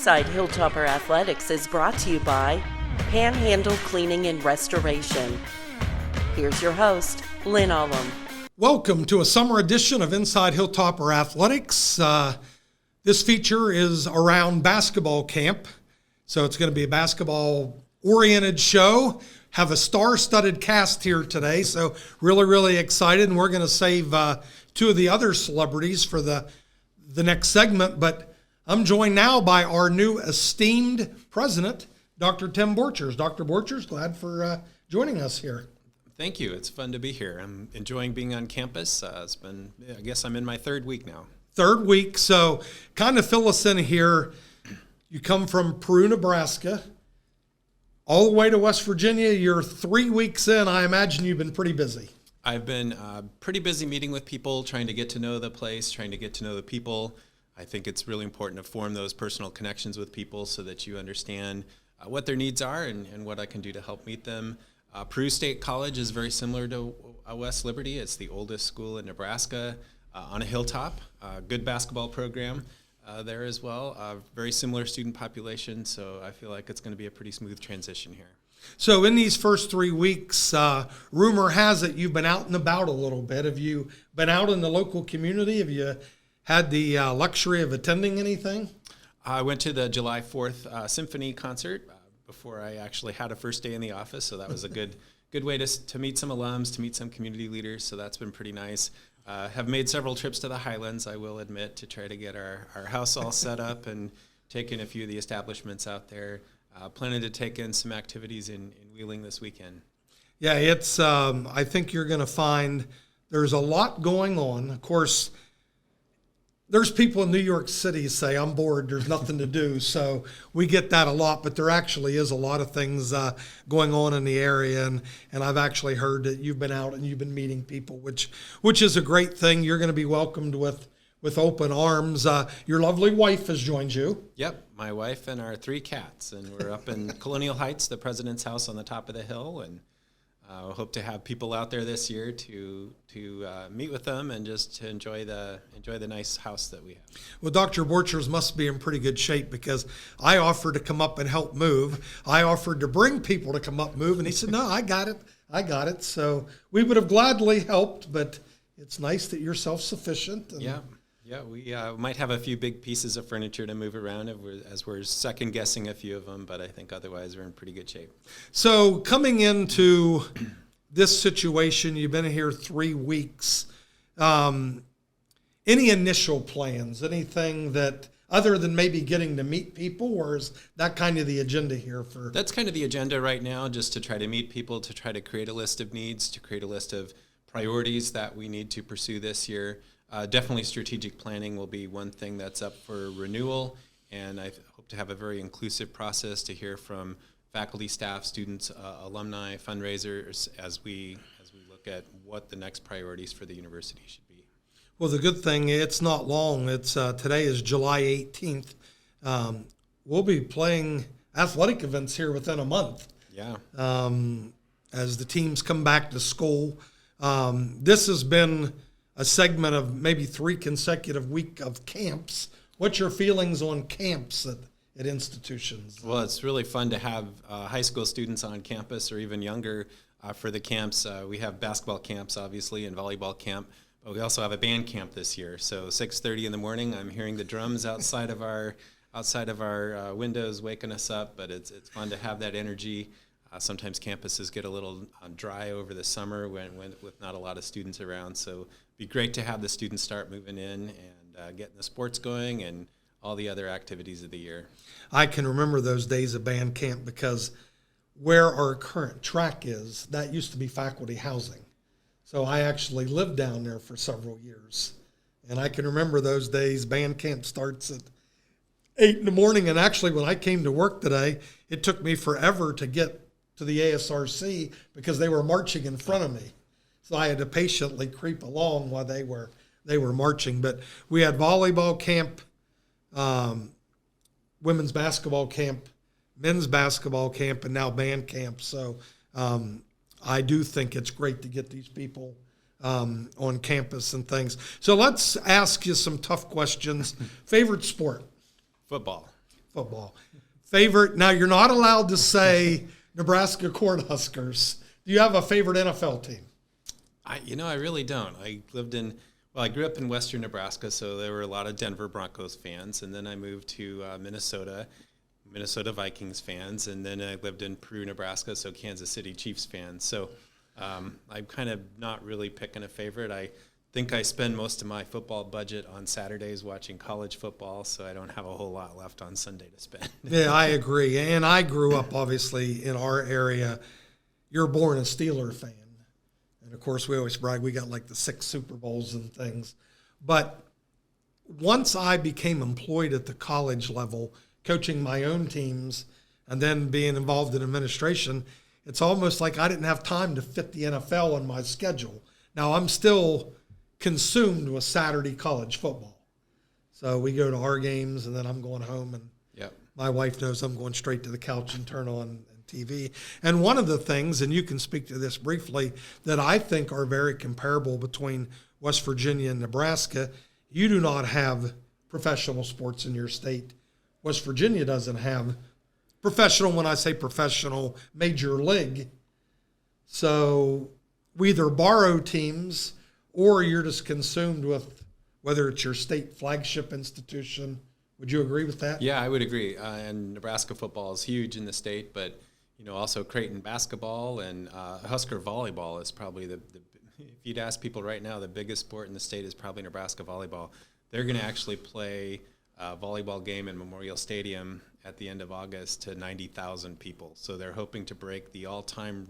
Inside Hilltopper Athletics is brought to you by Panhandle Cleaning and Restoration. Here's your host, Lynn Ullom. Welcome to a summer edition of Inside Hilltopper Athletics. This feature is around basketball camp, so it's going to be a basketball-oriented show. Have a star-studded cast here today, so really excited, and we're going to save two of the other celebrities for the next segment, but I'm joined now by our new esteemed president, Dr. Tim Borchers. Dr. Borchers, glad for joining us here. Thank you. It's fun to be here. I'm enjoying being on campus. I guess I'm in my third week now. Third week, so kind of fill us in here. You come from Peru, Nebraska, all the way to West Virginia. You're 3 weeks in. I imagine you've been pretty busy. I've been pretty busy meeting with people, trying to get to know the place, trying to get to know the people. I think it's really important to form those personal connections with people so that you understand what their needs are and what I can do to help meet them. Peru State College is very similar to West Liberty. It's the oldest school in Nebraska on a hilltop. Good basketball program there as well. Very similar student population, so I feel like it's going to be a pretty smooth transition here. So in these first 3 weeks, rumor has it you've been out and about a little bit. Have you been out in the local community? Have you had the luxury of attending anything? I went to the July 4th symphony concert before I actually had a first day in the office, so that was a good way to meet some alums, to meet some community leaders, so that's been pretty nice. Have made several trips to the Highlands, I will admit, to try to get our house all set up and take in a few of the establishments out there. Planning to take in some activities in Wheeling this weekend. Yeah, it's. I think you're going to find there's a lot going on. Of course, there's people in New York City say, I'm bored, there's nothing to do. So we get that a lot, but there actually is a lot of things going on in the area. And I've actually heard that you've been out and you've been meeting people, which is a great thing. You're going to be welcomed with open arms. Your lovely wife has joined you. Yep, my wife and our 3 cats. And we're up in Colonial Heights, the president's house on the top of the hill. And we hope to have people out there this year to meet with them and just to enjoy the nice house that we have. Well, Dr. Borchers must be in pretty good shape because I offered to come up and help move. I offered to bring people to come up and move, and he said, no, I got it. So we would have gladly helped, but it's nice that you're self-sufficient. Yeah, we might have a few big pieces of furniture to move around as we're second-guessing a few of them, but I think otherwise we're in pretty good shape. So coming into this situation, you've been here 3 weeks. Any initial plans, anything that, other than maybe getting to meet people, or is that kind of the agenda here? That's kind of the agenda right now, just to try to meet people, to try to create a list of needs, to create a list of priorities that we need to pursue this year. Definitely strategic planning will be one thing that's up for renewal, and I hope to have a very inclusive process to hear from faculty, staff, students, alumni, fundraisers as we look at what the next priorities for the university should be. Well, the good thing, it's not long. It's today is July 18th. We'll be playing athletic events here within a month. Yeah. As the teams come back to school. This has been a segment of maybe 3 consecutive week of camps. What's your feelings on camps at institutions? Well, it's really fun to have high school students on campus or even younger for the camps. We have basketball camps, obviously, and volleyball camp, but we also have a band camp this year. So 6:30 in the morning, I'm hearing the drums outside of our windows waking us up, but it's fun to have that energy. Sometimes campuses get a little dry over the summer when with not a lot of students around. So it'd be great to have the students start moving in and getting the sports going and all the other activities of the year. I can remember those days of band camp because where our current track is, that used to be faculty housing. So I actually lived down there for several years. And I can remember those days. Band camp starts at 8 in the morning. And actually, when I came to work today, it took me forever to get to the ASRC because they were marching in front of me. So I had to patiently creep along while they were marching. But we had volleyball camp, women's basketball camp, men's basketball camp, and now band camp. So I do think it's great to get these people on campus and things. So let's ask you some tough questions. Favorite sport? Football. football. Favorite, now you're not allowed to say Nebraska Cornhuskers. Do you have a favorite NFL team? I really don't. I grew up in western Nebraska, so there were a lot of Denver Broncos fans, and then I moved to Minnesota Vikings fans, and then I lived in Peru, Nebraska, so Kansas City Chiefs fans. So I'm kind of not really picking a favorite. I think I spend most of my football budget on Saturdays watching college football, so I don't have a whole lot left on Sunday to spend. Yeah, I agree. And I grew up, obviously, in our area. You're born a Steeler fan. And, of course, we always brag we got like the 6 Super Bowls and things. But once I became employed at the college level, coaching my own teams and then being involved in administration, it's almost like I didn't have time to fit the NFL in my schedule. Now, I'm still consumed with Saturday college football. So we go to our games, and then I'm going home, and my wife knows I'm going straight to the couch and turn on TV. And one of the things, and you can speak to this briefly, that I think are very comparable between West Virginia and Nebraska, you do not have professional sports in your state. West Virginia doesn't have professional, when I say professional, major league. So we either borrow teams or you're just consumed with whether it's your state flagship institution. Would you agree with that? Yeah, I would agree. And Nebraska football is huge in the state, but also Creighton basketball and Husker volleyball is probably if you'd ask people right now, the biggest sport in the state is probably Nebraska volleyball. They're going to actually play a volleyball game in Memorial Stadium at the end of August to 90,000 people. So they're hoping to break the all-time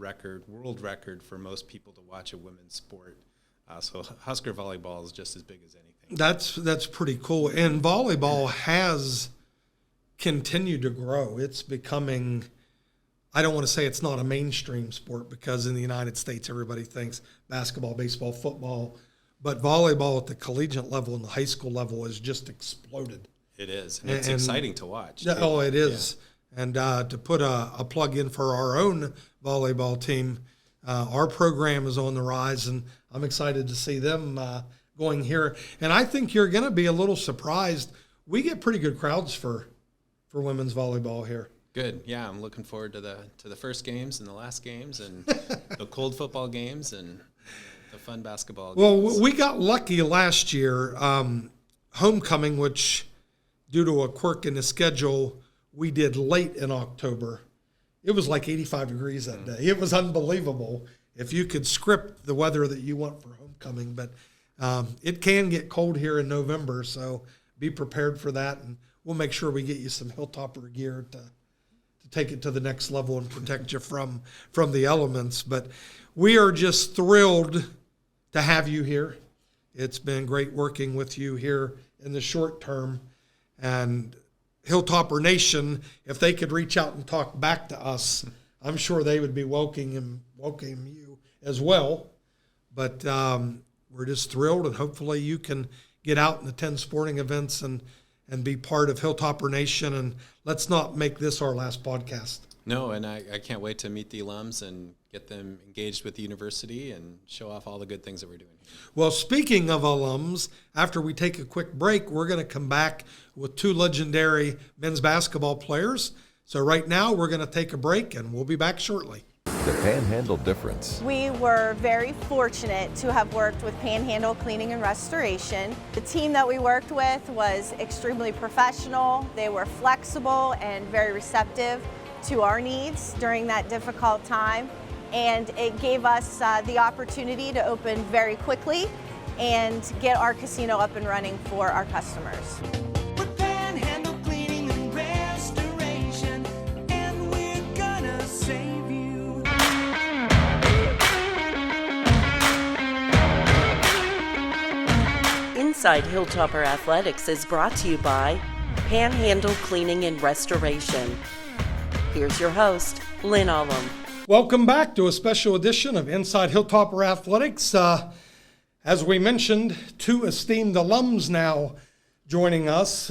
world record for most people to watch a women's sport. So Husker volleyball is just as big as anything. That's pretty cool. And volleyball has continued to grow. It's becoming, I don't want to say it's not a mainstream sport, because in the United States everybody thinks basketball, baseball, football, but volleyball at the collegiate level and the high school level has just exploded. It is, and it's exciting to watch. Oh, it is. Yeah. And to put a plug in for our own volleyball team, our program is on the rise, and I'm excited to see them going here. And I think you're going to be a little surprised. We get pretty good crowds for women's volleyball here. Good. Yeah, I'm looking forward to the first games and the last games and the cold football games and the fun basketball games. Well, we got lucky last year. Homecoming, which due to a quirk in the schedule, we did late in October. It was like 85 degrees that day. It was unbelievable if you could script the weather that you want for homecoming. But it can get cold here in November, so be prepared for that. And we'll make sure we get you some Hilltopper gear to take it to the next level and protect you from the elements. But we are just thrilled to have you here. It's been great working with you here in the short term. And Hilltopper Nation, if they could reach out and talk back to us, I'm sure they would be welcoming you as well. But we're just thrilled, and hopefully you can get out and attend sporting events and be part of Hilltopper Nation. And let's not make this our last podcast. No, and I can't wait to meet the alums and get them engaged with the university and show off all the good things that we're doing. Well, speaking of alums, after we take a quick break, we're going to come back with 2 legendary men's basketball players. So right now we're going to take a break, and we'll be back shortly. The Panhandle Difference. We were very fortunate to have worked with Panhandle Cleaning and Restoration. The team that we worked with was extremely professional. They were flexible and very receptive to our needs during that difficult time. And it gave us the opportunity to open very quickly and get our casino up and running for our customers. With Panhandle Cleaning and Restoration, and we're gonna save you. Inside Hilltopper Athletics is brought to you by Panhandle Cleaning and Restoration. Here's your host, Lynn Ullom. Welcome back to a special edition of Inside Hilltopper Athletics. As we mentioned, 2 esteemed alums now joining us,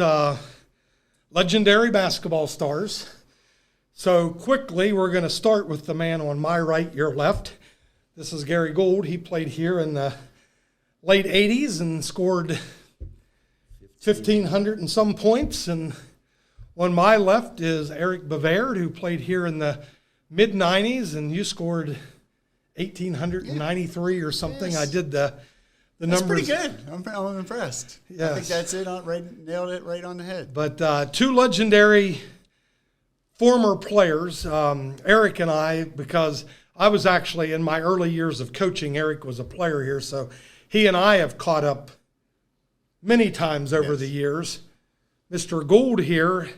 legendary basketball stars. So quickly, we're going to start with the man on my right, your left. This is Gary Gould. He played here in the late 80s and scored 1,500 and some points and On my left is Eric Bovaird, who played here in the mid-'90s, and you scored 1,893 or something. Yes. I did the That's numbers. pretty good. I'm impressed. I Yes. think that's it. Nailed it right on the head. But two legendary former players, Eric and I, because I was actually in my early years of coaching, Eric was a player here, so he and I have caught up many times over Yes. the years. Mr. Gould here,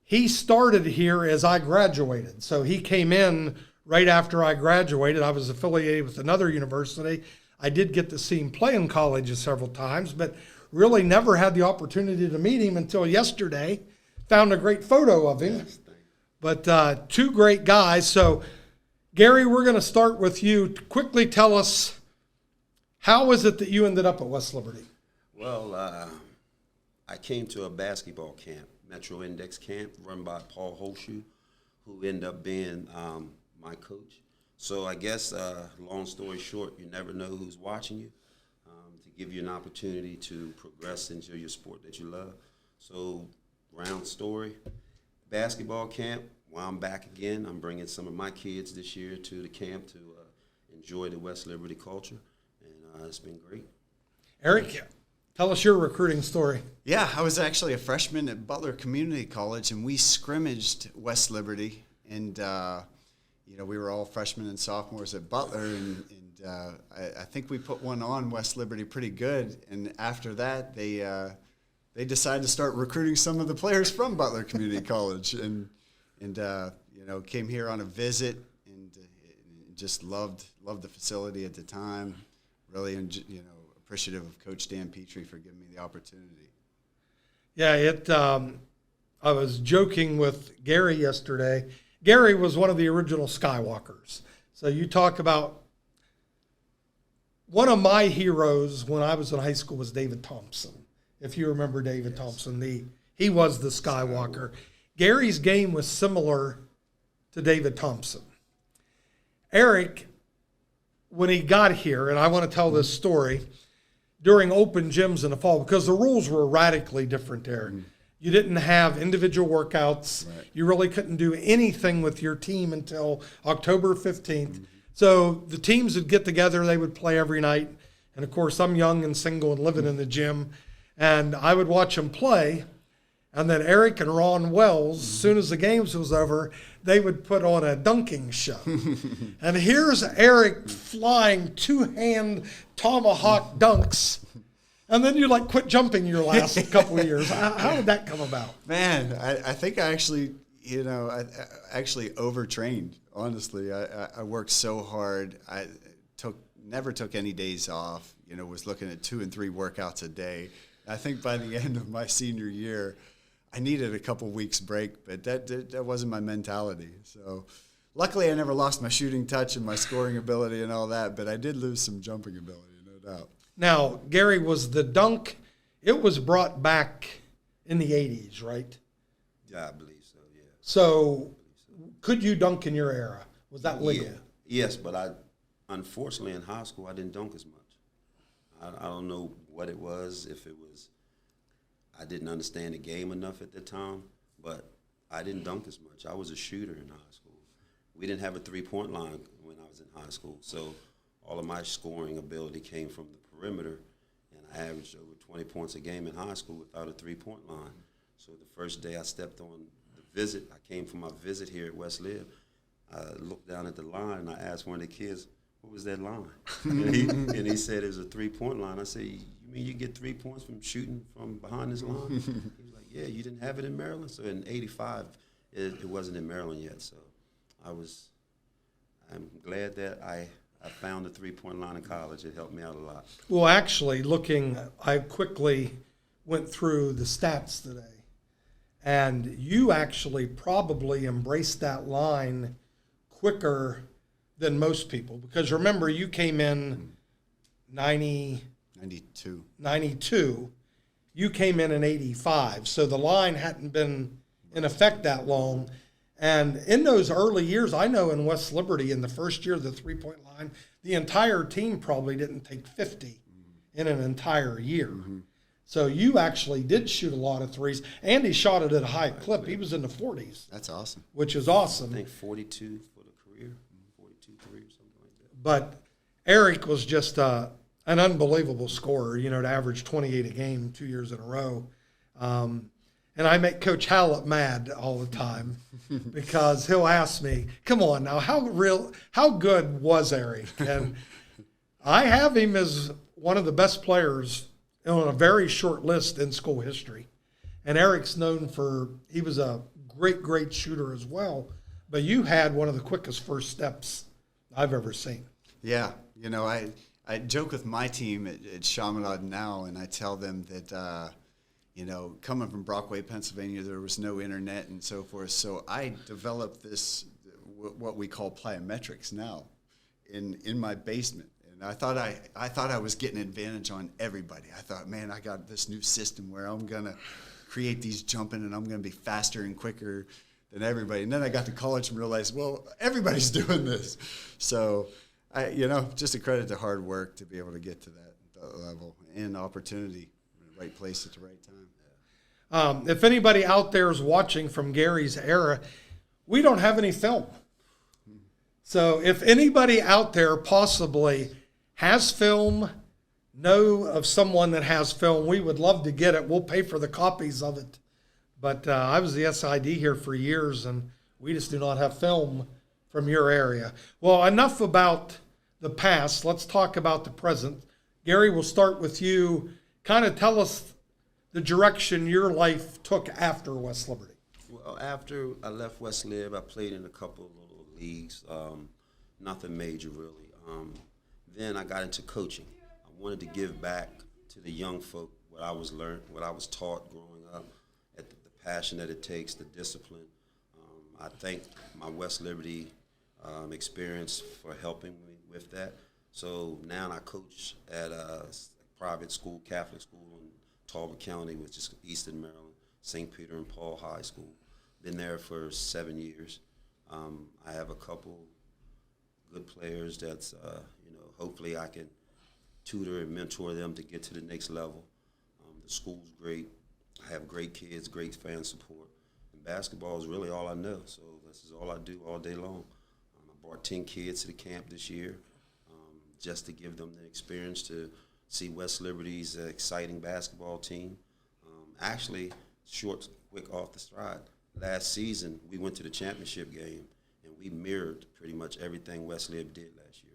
he started here as I graduated. So he came in right after I graduated. I was affiliated with another university. I did get to see him play in colleges several times, but really never had the opportunity to meet him until yesterday. Found a great photo of him. But two great guys. So, Gary, we're going to start with you. Quickly tell us, how is it that you ended up at West Liberty? Well, I came to a basketball camp, Metro Index camp, run by Paul Holshoe, who ended up being my coach. So I guess, long story short, you never know who's watching you, to give you an opportunity to progress into your sport that you love. So, round story, basketball camp, while I'm back again, I'm bringing some of my kids this year to the camp to enjoy the West Liberty culture, and it's been great. Eric, tell us your recruiting story. Yeah, I was actually a freshman at Butler Community College, and we scrimmaged West Liberty, and we were all freshmen and sophomores at Butler, and I think we put one on West Liberty pretty good. And after that, they decided to start recruiting some of the players from Butler Community College, and came here on a visit, and just loved the facility at the time. Really, appreciative of Coach Dan Petrie for giving me the opportunity. Yeah, I was joking with Gary yesterday. Gary was one of the original Skywalkers. So you talk about one of my heroes when I was in high school was David Thompson. If you remember David Thompson, he was the Skywalker. Gary's game was similar to David Thompson. Eric, when he got here, and I want to tell this story, during open gyms in the fall, because the rules were radically different there. You didn't have individual workouts. Right. You really couldn't do anything with your team until October 15th. So the teams would get together, they would play every night. And of course, I'm young and single and living in the gym. And I would watch them play. And then Eric and Ron Wells, as soon as the games was over, they would put on a dunking show. And here's Eric flying two-hand tomahawk dunks. And then you quit jumping your last couple of years. How did that come about? Man, I think I actually, I actually overtrained. Honestly, I worked so hard. I never took any days off. Was looking at 2 and 3 workouts a day. I think by the end of my senior year, I needed a couple weeks break, but that wasn't my mentality. So, luckily, I never lost my shooting touch and my scoring ability and all that. But I did lose some jumping ability, no doubt. Now, Gary, was the dunk, it was brought back in the 80s, right? Yeah, I believe so, yeah. So, could you dunk in your era? Was that legal? Yeah. Yes, but unfortunately in high school, I didn't dunk as much. I don't know what it was, if it was I didn't understand the game enough at the time, but I didn't dunk as much. I was a shooter in high school. We didn't have a three-point line when I was in high school, so all of my scoring ability came from the perimeter, and I averaged over 20 points a game in high school without a three-point line. So the first day I stepped on the visit, I came from my visit here at West Lib, I looked down at the line, and I asked one of the kids, what was that line? and he said it was a three-point line. I said, you mean you get 3 points from shooting from behind this line? He was like, yeah, you didn't have it in Maryland? So in 85, it wasn't in Maryland yet. So I'm glad that I found the three-point line in college. It helped me out a lot. Well, actually, I quickly went through the stats today, and you actually probably embraced that line quicker than most people, because remember, you came in 92. You came in 85, so the line hadn't been in effect that long. And in those early years, I know in West Liberty, in the first year of the three-point line, the entire team probably didn't take 50 in an entire year. So you actually did shoot a lot of threes. Andy shot it at a high clip. He was in the 40s. That's awesome. Which is awesome. I think 42 for the career, 42 3 or something like that. But Eric was just an unbelievable scorer, to average 28 a game 2 years in a row. And I make Coach Hallett mad all the time because he'll ask me, come on now, how good was Eric? And I have him as one of the best players on a very short list in school history. And Eric's known he was a great, great shooter as well. But you had one of the quickest first steps I've ever seen. Yeah. I joke with my team at Chaminade now, and I tell them that, coming from Brockway, Pennsylvania, there was no internet and so forth. So I developed this, what we call plyometrics now, in my basement. And I thought I was getting an advantage on everybody. I thought, man, I got this new system where I'm going to create these jumping and I'm going to be faster and quicker than everybody. And then I got to college and realized, well, everybody's doing this. So, just a credit to hard work to be able to get to that level and opportunity in the right place at the right time. If anybody out there is watching from Gary's era, we don't have any film. So if anybody out there possibly has film, know of someone that has film, we would love to get it. We'll pay for the copies of it. But I was the SID here for years, and we just do not have film from your area. Well, enough about the past. Let's talk about the present. Gary, we'll start with you. Kind of tell us the direction your life took after West Liberty. Well, after I left West Lib, I played in a couple of little leagues, nothing major really. Then I got into coaching. I wanted to give back to the young folk what I was taught growing up, at the passion that it takes, the discipline. I thank my West Liberty experience for helping me with that. So now I coach at a private school, Catholic school in Talbot County, which is Eastern Maryland, St. Peter and Paul High School. Been there for 7 years. I have a couple good players that's, hopefully I can tutor and mentor them to get to the next level. The school's great. I have great kids, great fan support. And basketball is really all I know, so this is all I do all day long. I brought 10 kids to the camp this year just to give them the experience to see West Liberty's exciting basketball team. Actually, quick off the stride, last season we went to the championship game and we mirrored pretty much everything West Lib did last year.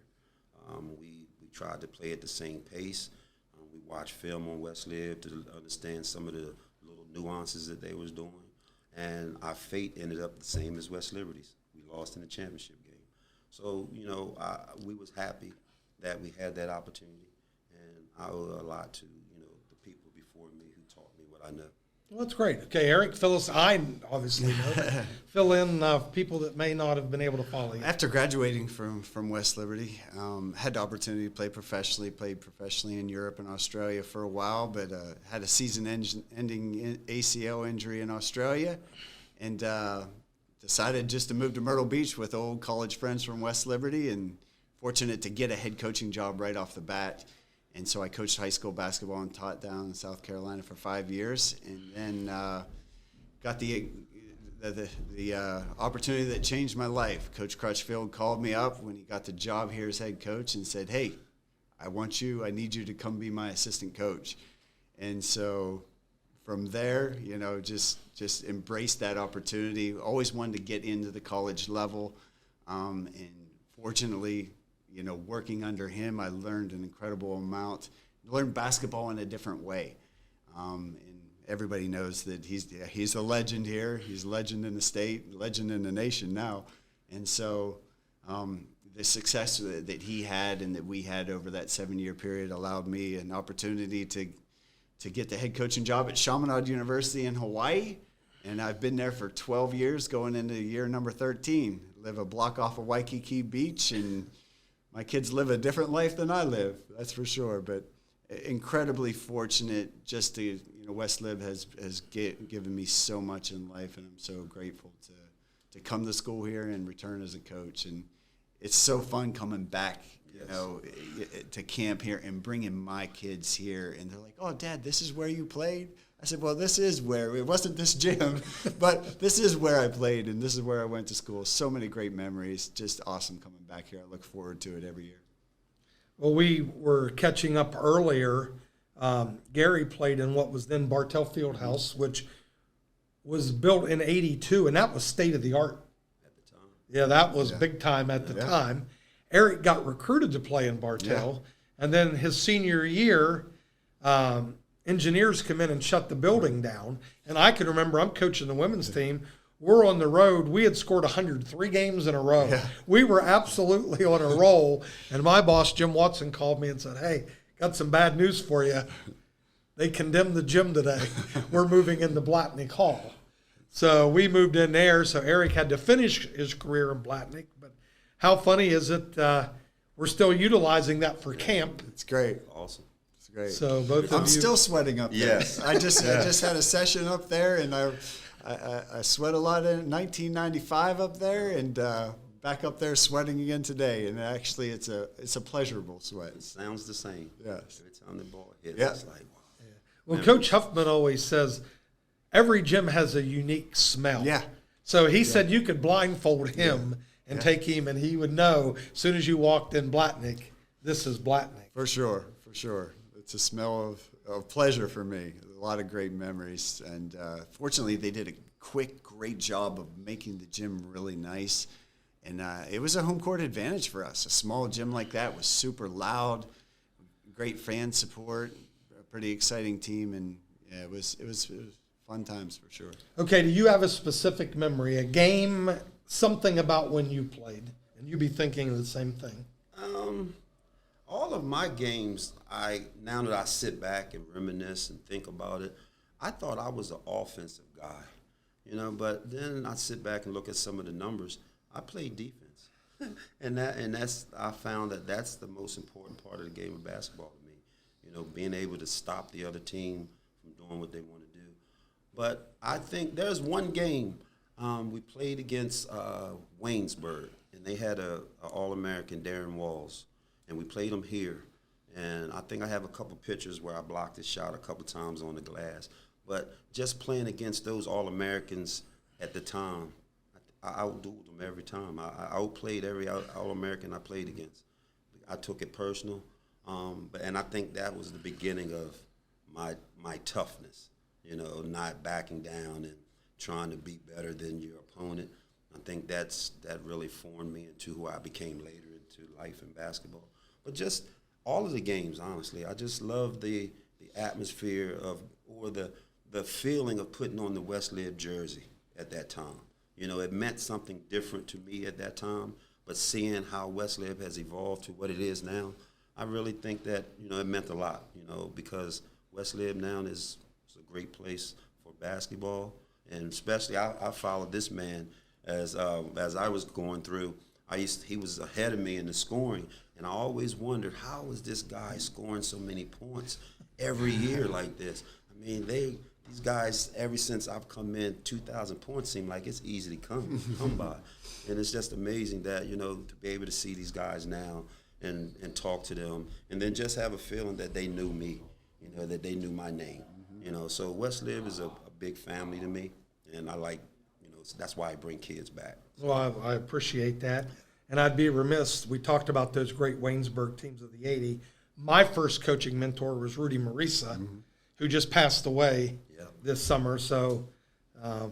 We tried to play at the same pace. We watched film on West Lib to understand some of the little nuances that they was doing. And our fate ended up the same as West Liberty's. We lost in the championship game. So, we was happy that we had that opportunity. And I owe a lot to, the people before me who taught me what I know. Well, that's great. Okay, Eric, fill us. I obviously know. But fill in people that may not have been able to follow you. After graduating from West Liberty, had the opportunity to played professionally in Europe and Australia for a while, but had a season-ending ACL injury in Australia, and decided just to move to Myrtle Beach with old college friends from West Liberty, and fortunate to get a head coaching job right off the bat. And so I coached high school basketball and taught down in South Carolina for 5 years, and then got the opportunity that changed my life. Coach Crutchfield called me up when he got the job here as head coach and said, "Hey, I need you to come be my assistant coach." And so from there, just embraced that opportunity. Always wanted to get into the college level, and fortunately, working under him, I learned an incredible amount. Learned basketball in a different way, and everybody knows that he's a legend here. He's a legend in the state, legend in the nation now. And so the success that he had and that we had over that 7-year period allowed me an opportunity to get the head coaching job at Chaminade University in Hawaii. And I've been there for 12 years, going into year number 13. Live a block off of Waikiki Beach, and my kids live a different life than I live, that's for sure. But incredibly fortunate just to, West Lib has given me so much in life, and I'm so grateful to come to school here and return as a coach. And it's so fun coming back you know, to camp here and bringing my kids here. And they're like, "Oh, Dad, this is where you played?" I said, "Well, this is where, it wasn't this gym, but this is where I played, and this is where I went to school." So many great memories. Just awesome coming back here. I look forward to it every year. Well, we were catching up earlier. Gary played in what was then Bartell Fieldhouse, which was built in '82, and that was state of the art. At the time. Yeah, that was big time at the time. Eric got recruited to play in Bartell, and then his senior year, engineers come in and shut the building down. And I can remember, I'm coaching the women's team. We're on the road. We had scored 103 games in a row. Yeah. We were absolutely on a roll. And my boss, Jim Watson, called me and said, "Hey, got some bad news for you. They condemned the gym today. We're moving into Blatnick Hall." So we moved in there. So Eric had to finish his career in Blatnick. But how funny is it? We're still utilizing that for camp. It's great. Awesome. It's great. So both of you. I'm still sweating up there. Yes. I just had a session up there, and I sweat a lot in 1995 up there, and back up there sweating again today. And actually, it's a pleasurable sweat. It sounds the same. Yes. Every time the ball hits, Yeah. it's like, wow. Well, Coach Huffman always says every gym has a unique smell. Yeah. So he said you could blindfold him and take him, and he would know as soon as you walked in Blatnick, this is Blatnick. For sure. It's a smell of pleasure for me. A lot of great memories. And fortunately, they did a great job of making the gym really nice. And it was a home court advantage for us. A small gym like that was super loud, great fan support, a pretty exciting team. And it was fun times for sure. Okay, do you have a specific memory, a game, something about when you played? And you'd be thinking of the same thing. All of my games, now that I sit back and reminisce and think about it, I thought I was an offensive guy, you know. But then I sit back and look at some of the numbers. I played defense, and I found that's the most important part of the game of basketball to me. You know, being able to stop the other team from doing what they want to do. But I think there's one game we played against Waynesburg, and they had a All-American, Darren Walls. And we played them here. And I think I have a couple pictures where I blocked his shot a couple times on the glass. But just playing against those All-Americans at the time, I outdueled them every time. I outplayed every All-American I played against. I took it personal. And I think that was the beginning of my toughness, you know, not backing down and trying to be better than your opponent. I think that really formed me into who I became later into life in basketball. But just all of the games, honestly, I just love the atmosphere or the feeling of putting on the West Lib jersey at that time. You know, it meant something different to me at that time, but seeing how West Lib has evolved to what it is now, I really think that, you know, it meant a lot, you know, because West Lib now is a great place for basketball, and especially I followed this man as I was going through. He was ahead of me in the scoring, and I always wondered, how is this guy scoring so many points every year like this? I mean, these guys, ever since I've come in, 2,000 points seem like it's easy to come by. And it's just amazing that, you know, to be able to see these guys now and talk to them, and then just have a feeling that they knew me, you know, that they knew my name. You know, so West Lib is a big family to me, and I like, you know, so that's why I bring kids back. Well, I appreciate that. And I'd be remiss, we talked about those great Waynesburg teams of the 80. My first coaching mentor was Rudy Marisa, who just passed away this summer. So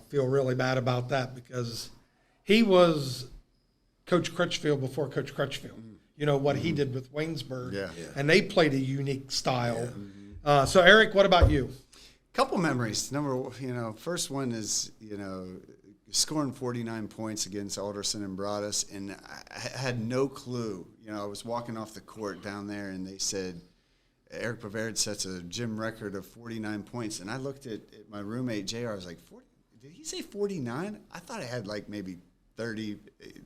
feel really bad about that because he was Coach Crutchfield before Coach Crutchfield. You know, what he did with Waynesburg. Yeah. And they played a unique style. So, Eric, what about you? Couple memories. First one is, you know, scoring 49 points against Alderson and Broadus, and I had no clue. You know, I was walking off the court down there, and they said, Eric Bovaird sets a gym record of 49 points. And I looked at my roommate, JR, I was like, did he say 49? I thought I had like maybe 30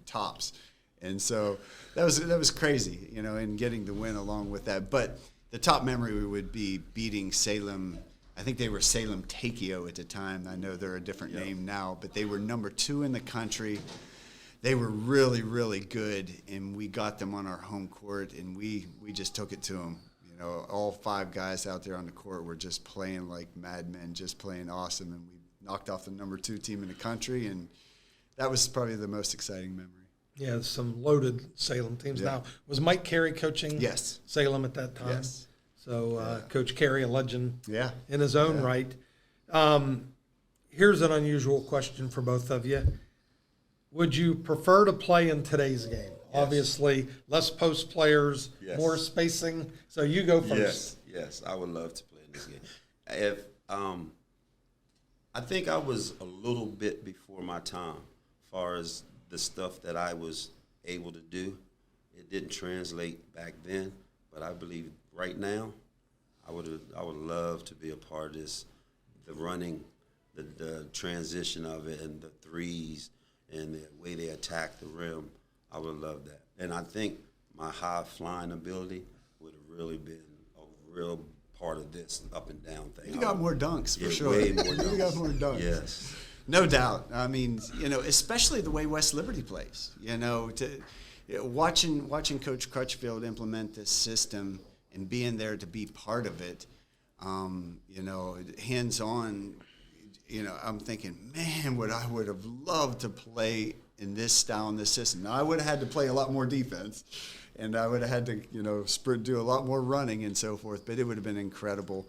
tops. And so that was crazy, you know, and getting the win along with that. But the top memory would be beating Salem. I think they were Salem Takeo at the time. I know they're a different name now, but they were number 2 in the country. they were really, really good, and we got them on our home court, and we just took it to them. You know, all 5 guys out there on the court were just playing like madmen, just playing awesome, and we knocked off the number 2 team in the country, and that was probably the most exciting memory. Yeah, some loaded Salem teams. Yeah. Now, was Mike Carey coaching Yes. Salem at that time? Yes. So Coach Carey, a legend Yeah. in his own right. Here's an unusual question for both of you. Would you prefer to play in today's game? Obviously, less post players, Yes. more spacing. So you go first. Yes, I would love to play in this game. If I think I was a little bit before my time, as far as the stuff that I was able to do. It didn't translate back then, but I believe right now, I would love to be a part of this, the running, the transition of it, and the threes, and the way they attack the rim. I would love that. And I think my high flying ability would have really been a real part of this up and down thing. You got more dunks, for sure. Way more dunks. You got more dunks. Yes. No doubt. I mean, especially the way West Liberty plays. Watching Coach Crutchfield implement this system and being there to be part of it, hands-on, I'm thinking, man, I would have loved to play in this style, in this system. Now, I would have had to play a lot more defense, and I would have had to, sprint, do a lot more running and so forth, but it would have been incredible.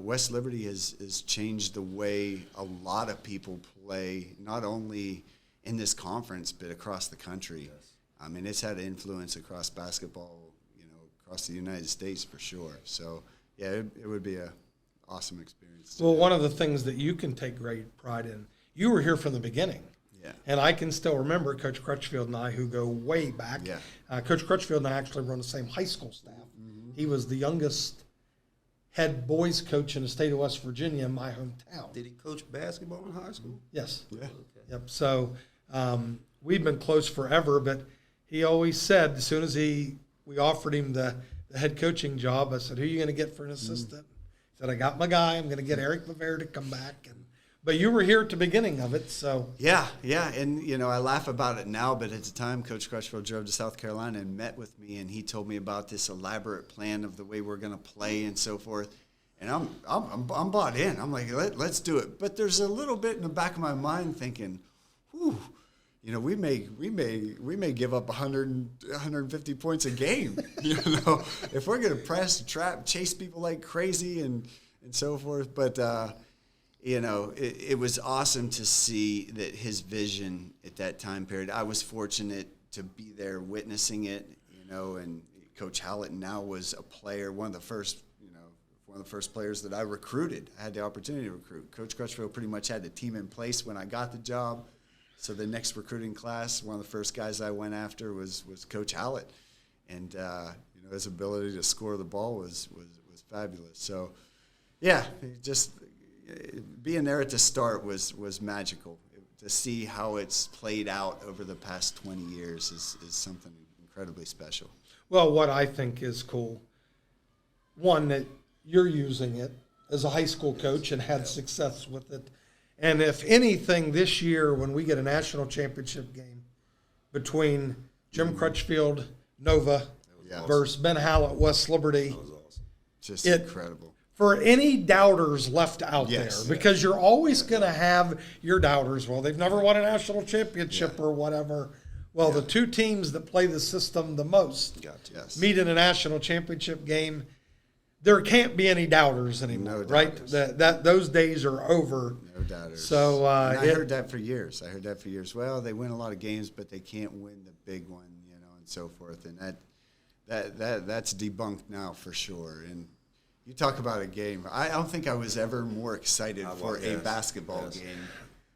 West Liberty has changed the way a lot of people play, not only in this conference, but across the country. Yes. I mean, it's had an influence across basketball, across the United States for sure. So, yeah, it would be an awesome experience. Well, one of the things that you can take great pride in, you were here from the beginning. Yeah. And I can still remember Coach Crutchfield and I, who go way back. Yeah. Coach Crutchfield and I actually run the same high school staff. Mm-hmm. He was the youngest head boys coach in the state of West Virginia, in my hometown. Did he coach basketball in high school? Yes. Yeah. Okay. Yep. So we've been close forever, but he always said, as soon as we offered him the head coaching job, I said, "Who are you going to get for an assistant?" He said, "I got my guy. I'm going to get Eric Bovaird to come back." But you were here at the beginning of it, so. Yeah, and I laugh about it now, but at the time, Coach Crutchfield drove to South Carolina and met with me, and he told me about this elaborate plan of the way we're going to play and so forth. And I'm bought in. I'm like, let's do it. But there's a little bit in the back of my mind thinking, whew, we may give up 150 points a game. If we're going to press, trap, chase people like crazy and so forth. But it was awesome to see that his vision at that time period. I was fortunate to be there witnessing it, and Coach Hallett now was a player, one of the first players that I recruited. I had the opportunity to recruit. Coach Crutchfield pretty much had the team in place when I got the job. So the next recruiting class, one of the first guys I went after was Coach Hallett. And, his ability to score the ball was fabulous. So, yeah, just being there at the start was magical. To see how it's played out over the past 20 years is something incredibly special. Well, what I think is cool, one, that you're using it as a high school coach and had success with it. And if anything, this year when we get a national championship game between Jim Crutchfield, Nova, versus Ben Hallett, West Liberty, That was awesome. Just incredible. For any doubters left out Yes. there, because you're always going to have your doubters. Well, they've never won a national championship or whatever. Well, the two teams that play the system the most meet in a national championship game. There can't be any doubters anymore, right? Those days are over. No doubters. So I heard that for years. Well, they win a lot of games, but they can't win the big one, and so forth. And that's debunked now for sure. And you talk about a game. I don't think I was ever more excited for a basketball game.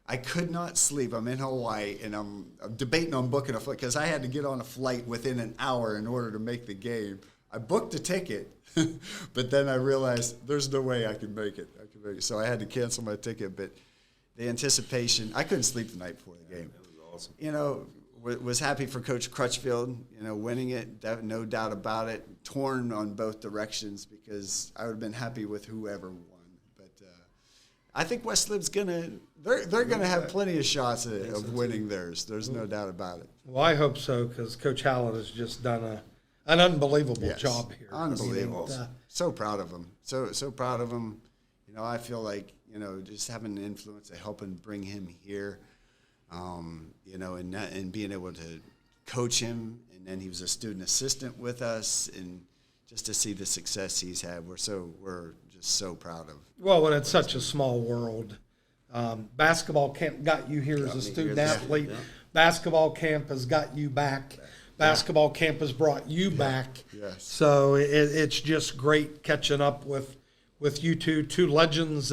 I could not sleep. I'm in Hawaii, and I'm debating on booking a flight because I had to get on a flight within an hour in order to make the game. I booked a ticket, but then I realized there's no way I can make it. So I had to cancel my ticket. But the anticipation, I couldn't sleep the night before the game. That was awesome. Was happy for Coach Crutchfield, winning it, no doubt about it. Torn on both directions because I would have been happy with whoever won. But I think West Lib's they're gonna have plenty of shots of winning theirs. There's no doubt about it. Well, I hope so, because Coach Hallett has just done an unbelievable Yes. job here. Unbelievable. And, So proud of him. So proud of him. You know, I feel like, you know, just having an influence of helping bring him here, you know, and being able to coach him. And then he was a student assistant with us, and just to see the success he's had, we're just so proud of. well, and it's such a small world. Basketball camp got you here as a student athlete. Yeah. Basketball camp has got you back. Basketball camp has brought you back. Yes. So it's just great catching up with you two legends.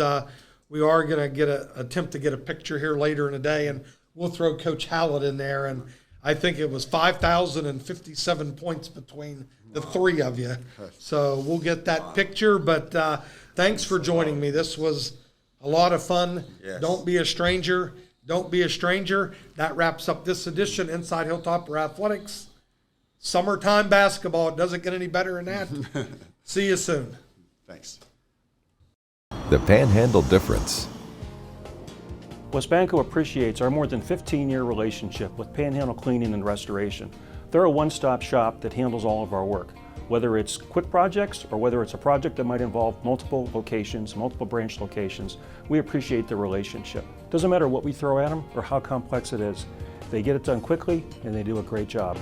We are going to attempt to get a picture here later in the day, and we'll throw Coach Hallett in there. And I think it was 5,057 points between the three of you. So we'll get that picture. But thanks for joining me. This was a lot of fun. Yes. Don't be a stranger. Don't be a stranger. That wraps up this edition Inside Hilltopper Athletics. Summertime basketball. It doesn't get any better than that. See you soon. Thanks. The Panhandle Difference. Westbanco appreciates our more than 15-year relationship with Panhandle Cleaning and Restoration. They're a one-stop shop that handles all of our work, whether it's quick projects or whether it's a project that might involve multiple locations, multiple branch locations. We appreciate the relationship. Doesn't matter what we throw at them or how complex it is. They get it done quickly and they do a great job.